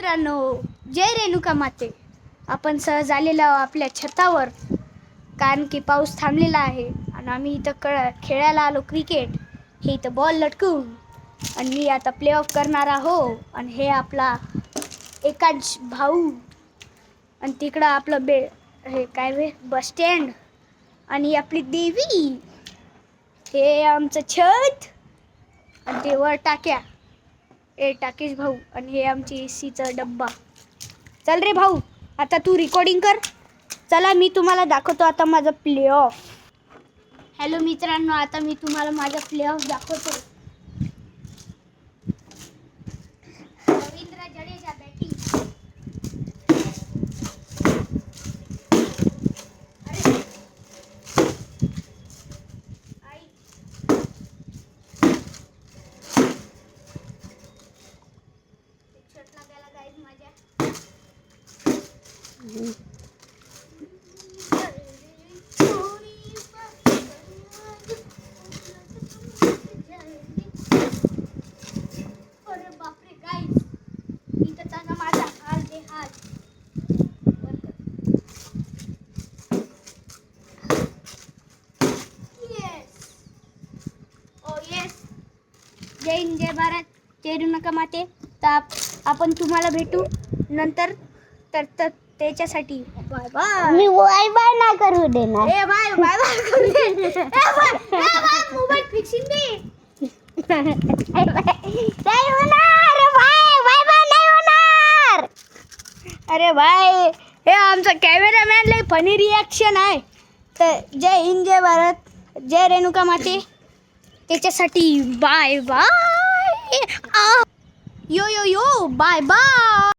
मित्रांनो, जय रेणुका माते. आपण सहज आलेलो आहोत आपल्या छतावर, कारण की पाऊस थांबलेला आहे आणि आम्ही इथं खेळायला आलो क्रिकेट. हे इथं बॉल लटकून आणि मी आता प्ले ऑफ करणार आहो. आणि हे आपला एकाच भाऊ आणि तिकडं आपलं हे काय बस स्टँड आणि आपली देवी. हे आमचं छत आणि ते वर टाक्या. टाकेश भाऊ आणि हे आमची एसीचा डब्बा. चल रे भाऊ, आता तू रेकॉर्डिंग कर. चला मी तुम्हाला दाखवतो आता माझा प्ले ऑफ. हॅलो मित्रांनो, आता मी तुम्हाला माझा प्ले ऑफ दाखवतो. रवींद्र जडेजा बॅटिंग. जय हिंद, जय भारत, जय रेणुका माते. तर आपण तुम्हाला भेटू नंतर. तर त्याच्यासाठी बाय बाय. मी बाय बाय ना करू देणार. ए बाय बाय बाय करू दे. ए बाय मोबाईल फिक्सिंग दे. नाही होणार बाय बाय बाय नाही होणार. अरे भाई, हे आमचा कॅमेरामॅन लय फनी रिॲक्शन आहे. तर जय हिंद, जय भारत, जय रेणुका माते. त्याच्यासाठी बाय बाय. यो यो यो बाय बाय.